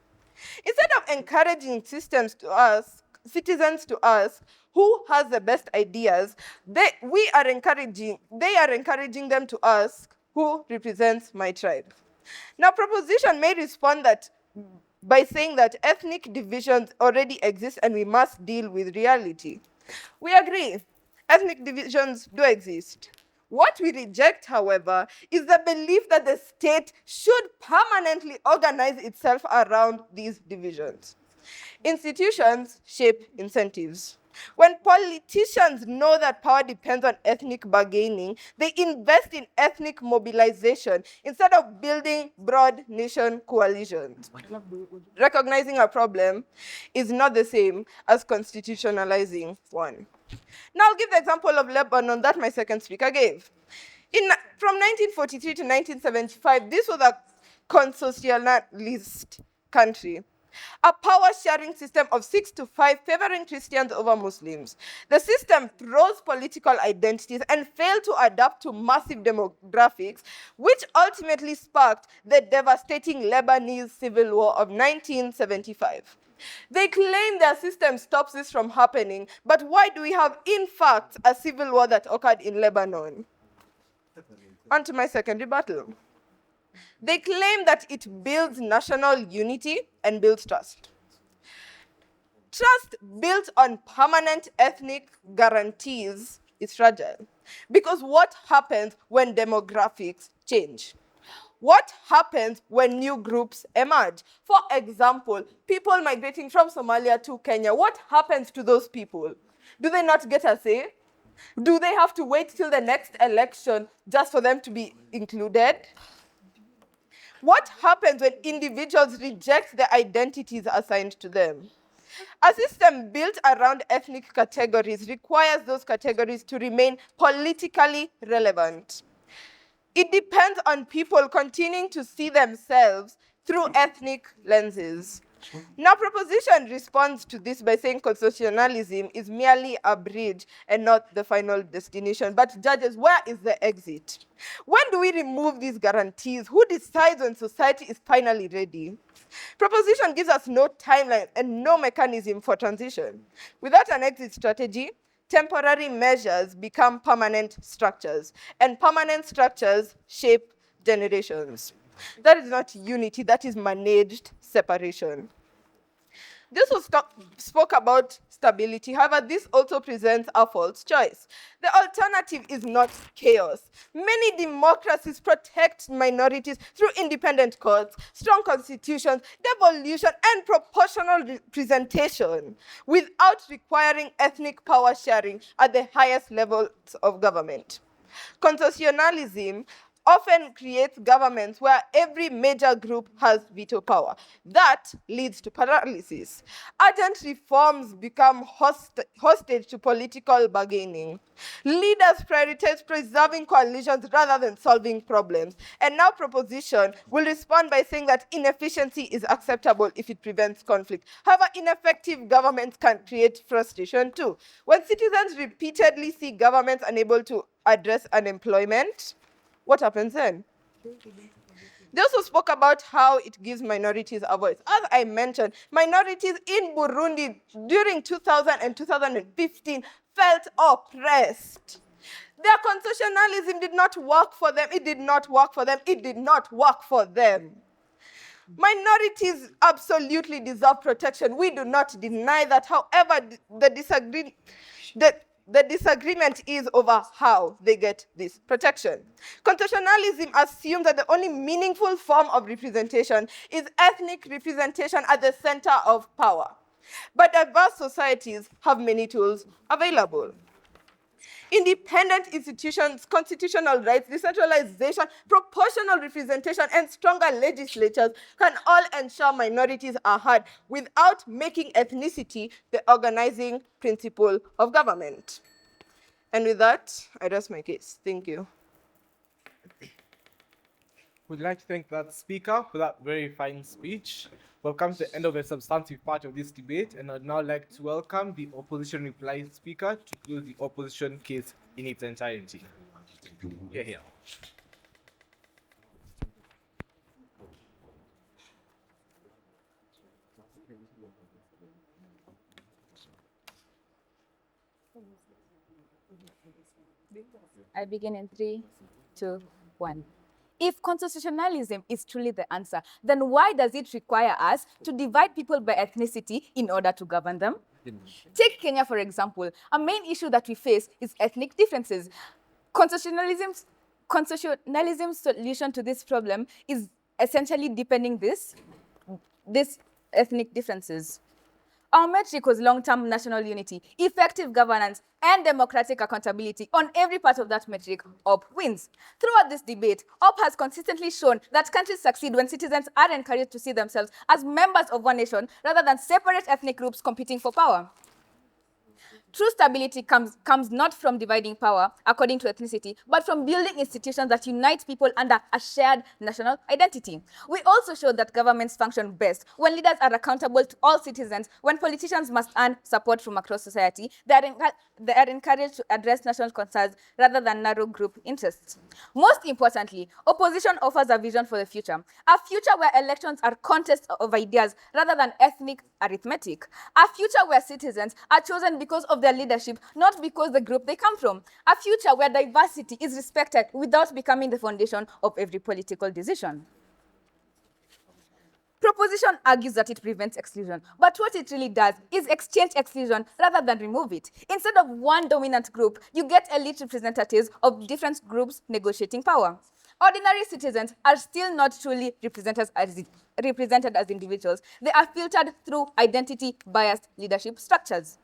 Instead of encouraging citizens to ask who has the best ideas, they are encouraging them to ask who represents my tribe. Now, proposition may respond by saying that ethnic divisions already exist and we must deal with reality. We agree, ethnic divisions do exist. What we reject, however, is the belief that the state should permanently organize itself around these divisions. Institutions shape incentives. When politicians know that power depends on ethnic bargaining, they invest in ethnic mobilization instead of building broad nation coalitions. Recognizing a problem is not the same as constitutionalizing one. Now I'll give the example of Lebanon that my second speaker gave. From 1943 to 1975, this was a consocialist country. A power-sharing system of 6-5 favoring Christians over Muslims. The system froze political identities and failed to adapt to massive demographics, which ultimately sparked the devastating Lebanese civil war of 1975. They claim their system stops this from happening, but why do we have, in fact, a civil war that occurred in Lebanon? On to my second rebuttal. They claim that it builds national unity and builds trust. Trust built on permanent ethnic guarantees is fragile. Because what happens when demographics change? What happens when new groups emerge? For example, people migrating from Somalia to Kenya, what happens to those people? Do they not get a say? Do they have to wait till the next election just for them to be included? What happens when individuals reject the identities assigned to them? A system built around ethnic categories requires those categories to remain politically relevant. It depends on people continuing to see themselves through ethnic lenses. Now, proposition responds to this by saying constitutionalism is merely a bridge and not the final destination. But judges, where is the exit? When do we remove these guarantees? Who decides when society is finally ready? Proposition gives us no timeline and no mechanism for transition. Without an exit strategy, temporary measures become permanent structures, and permanent structures shape generations. That is not unity, that is managed separation. This was spoke about stability. However, this also presents a false choice. The alternative is not chaos. Many democracies protect minorities through independent courts, strong constitutions, devolution, and proportional representation without requiring ethnic power sharing at the highest levels of government. Constitutionalism often creates governments where every major group has veto power. That leads to paralysis. Urgent reforms become hostage to political bargaining. Leaders prioritize preserving coalitions rather than solving problems. And now proposition will respond by saying that inefficiency is acceptable if it prevents conflict. However, ineffective governments can create frustration too. When citizens repeatedly see governments unable to address unemployment, what happens then? They also spoke about how it gives minorities a voice. As I mentioned, minorities in Burundi during 2000 and 2015 felt oppressed. Their constitutionalism did not work for them. It did not work for them. It did not work for them. Minorities absolutely deserve protection. We do not deny that. However, the disagreement is over how they get this protection. Constitutionalism assumes that the only meaningful form of representation is ethnic representation at the center of power. But diverse societies have many tools available. Independent institutions, constitutional rights, decentralization, proportional representation, and stronger legislatures can all ensure minorities are heard without making ethnicity the organizing principle of government. And with that, I rest my case. Thank you. We'd like to thank that speaker for that very fine speech. We've come to the end of the substantive part of this debate, and I'd now like to welcome the opposition reply speaker to close the opposition case in its entirety. You're here. I begin in 3, 2, 1. If constitutionalism is truly the answer, then why does it require us to divide people by ethnicity in order to govern them? Take Kenya, for example. A main issue that we face is ethnic differences. Constitutionalism's solution to this problem is essentially deepening these ethnic differences. Our metric was long-term national unity, effective governance, and democratic accountability. On every part of that metric, OP wins. Throughout this debate, OP has consistently shown that countries succeed when citizens are encouraged to see themselves as members of one nation rather than separate ethnic groups competing for power. True stability comes not from dividing power according to ethnicity, but from building institutions that unite people under a shared national identity. We also showed that governments function best when leaders are accountable to all citizens, when politicians must earn support from across society. They are encouraged to address national concerns rather than narrow group interests. Most importantly, opposition offers a vision for the future, a future where elections are contests of ideas rather than ethnic arithmetic, a future where citizens are chosen because of their leadership, not because the group they come from, a future where diversity is respected without becoming the foundation of every political decision. Proposition argues that it prevents exclusion, but what it really does is exchange exclusion rather than remove it. Instead of one dominant group, you get elite representatives of different groups negotiating power. Ordinary citizens are still not truly represented as individuals. They are filtered through identity-biased leadership structures.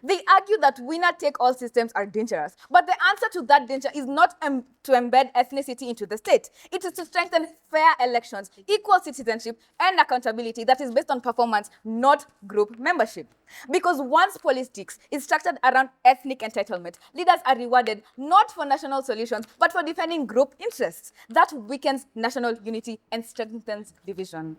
They argue that winner-take-all systems are dangerous, but the answer to that danger is not to embed ethnicity into the state. It is to strengthen fair elections, equal citizenship, and accountability that is based on performance, not group membership. Because once politics is structured around ethnic entitlement, leaders are rewarded not for national solutions, but for defending group interests. That weakens national unity and strengthens division.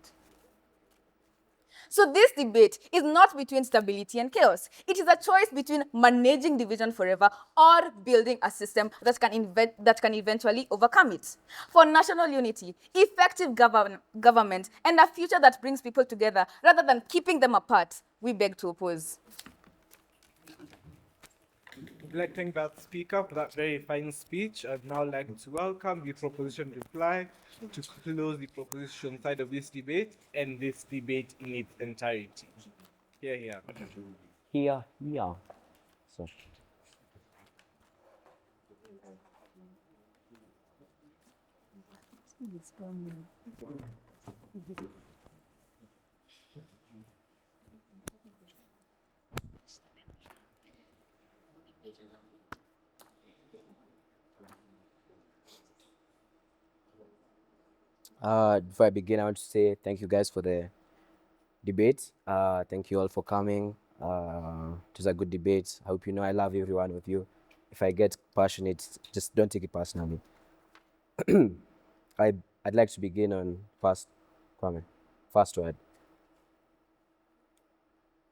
So this debate is not between stability and chaos. It is a choice between managing division forever or building a system that can eventually overcome it. For national unity, effective government, and a future that brings people together rather than keeping them apart, we beg to oppose. Electing that speaker for that very fine speech, I'd now like to welcome the proposition reply to close the proposition side of this debate and this debate in its entirety. Here. Here. So. Before I begin, I want to say thank you guys for the debate. Thank you all for coming. It was a good debate. I hope you know I love every one of you. If I get passionate, just don't take it personally. I'd like to begin on first word.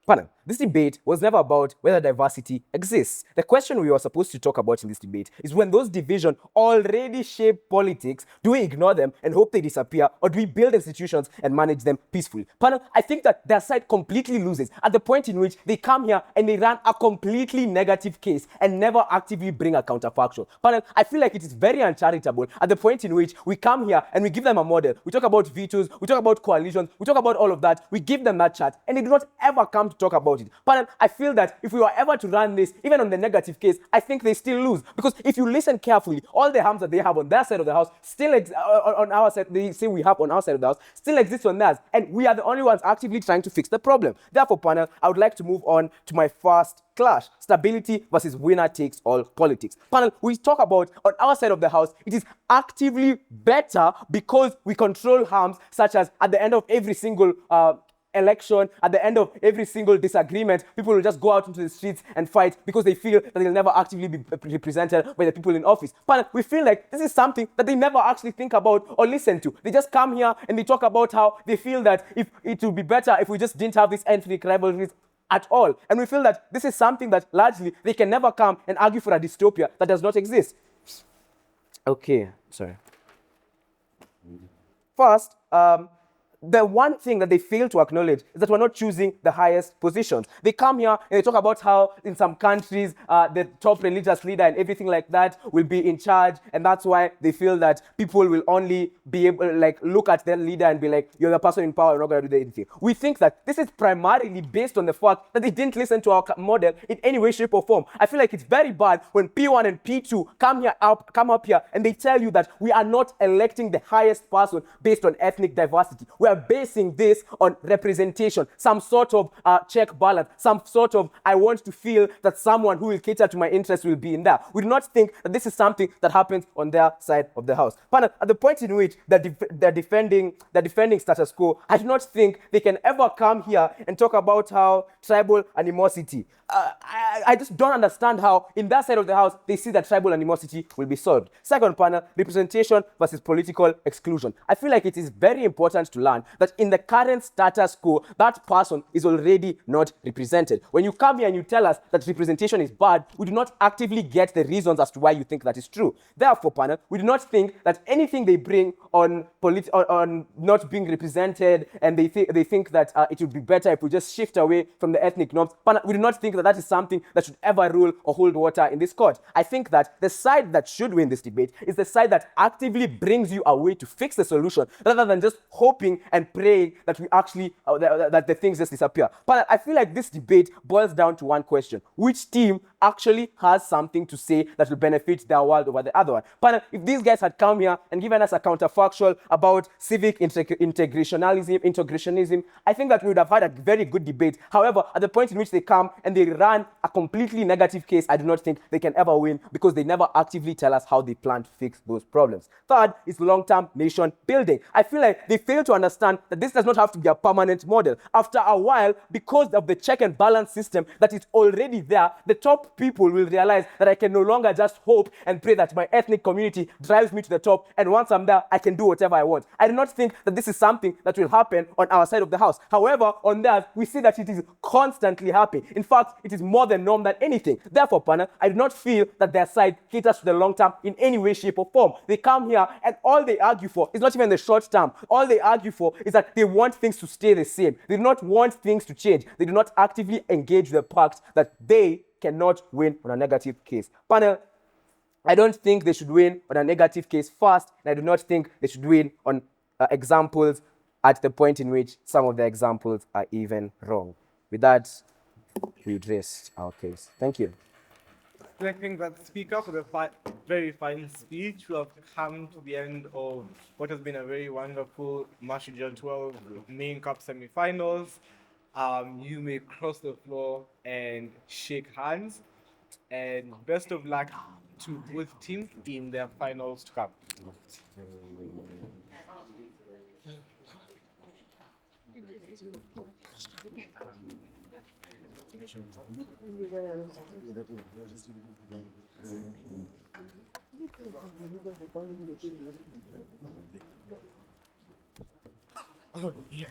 Panel, this debate was never about whether diversity exists. The question we were supposed to talk about in this debate is when those divisions already shape politics, do we ignore them and hope they disappear, or do we build institutions and manage them peacefully? Panel, I think that their side completely loses at the point in which they come here and they run a completely negative case and never actively bring a counterfactual. Panel, I feel like it is very uncharitable at the point in which we come here and we give them a model. We talk about vetoes, we talk about coalitions, we talk about all of that. We give them that chart and they do not ever come to talk about it. Panel, I feel that if we were ever to run this, even on the negative case, I think they still lose. Because if you listen carefully, all the harms that they have on their side of the house still on our side, they say we have on our side of the house, still exists on theirs. And we are the only ones actively trying to fix the problem. Therefore, panel, I would like to move on to my first clash: stability versus winner-takes-all politics. Panel, we talk about on our side of the house, it is actively better because we control harms such as at the end of every single election, at the end of every single disagreement, people will just go out into the streets and fight because they feel that they'll never actually be represented by the people in office. But we feel like this is something that they never actually think about or listen to. They just come here and they talk about how they feel that if it would be better if we just didn't have these ethnic rivalries at all. And we feel that this is something that largely they can never come and argue for a dystopia that does not exist. Okay, sorry. First, the one thing that they fail to acknowledge is that we're not choosing the highest positions. They come here and they talk about how in some countries, the top religious leader and everything like that will be in charge. And that's why they feel that people will only be able to look at their leader and be like, you're the person in power, you're not going to do anything. We think that this is primarily based on the fact that they didn't listen to our model in any way, shape or form. I feel like it's very bad when P1 and P2 come up here and they tell you that we are not electing the highest person based on ethnic diversity. We we're basing this on representation, some sort of check balance, some sort of I want to feel that someone who will cater to my interests will be in there. We do not think that this is something that happens on their side of the house. Panel, at the point in which they're defending status quo, I do not think they can ever come here and talk about how tribal animosity. I just don't understand how in that side of the house they see that tribal animosity will be solved. Second panel, representation versus political exclusion. I feel like it is very important to learn that in the current status quo, that person is already not represented. When you come here and you tell us that representation is bad, we do not actively get the reasons as to why you think that is true. Therefore, panel, we do not think that anything they bring on not being represented, and they think that it would be better if we just shift away from the ethnic norms. Panel, we do not think that that is something that should ever rule or hold water in this court. I think that the side that should win this debate is the side that actively brings you a way to fix the solution, rather than just hoping and praying that we actually that the things just disappear. But I feel like this debate boils down to one question: which team actually has something to say that will benefit their world over the other one? But if these guys had come here and given us a counterfactual about civic integrationism, I think that we would have had a very good debate. However, at the point in which they come and they run a completely negative case, I do not think they can ever win, because they never actively tell us how they plan to fix those problems. Third is long-term nation building. I feel like they fail to understand that this does not have to be a permanent model. After a while, because of the check and balance system that is already there, the top people will realize that I can no longer just hope and pray that my ethnic community drives me to the top, and once I'm there, I can do whatever I want. I do not think that this is something that will happen on our side of the house. However, on theirs, we see that it is constantly happening. In fact, it is more the norm than anything. Therefore, panel, I do not feel that their side caters to the long term in any way, shape, or form. They come here and all they argue for is not even the short term. All they argue for is that they want things to stay the same. They do not want things to change. They do not actively engage the fact that they cannot win on a negative case. Panel, I don't think they should win on a negative case first, and I do not think they should win on examples at the point in which some of the examples are even wrong. With that, we address our case. Thank you. I think that Speaker, for the very fine speech, we have come to the end of what has been a very wonderful Mashujaa 12 main cup semi-finals. You may cross the floor and shake hands, and best of luck to both teams in their finals to come. Oh, yeah.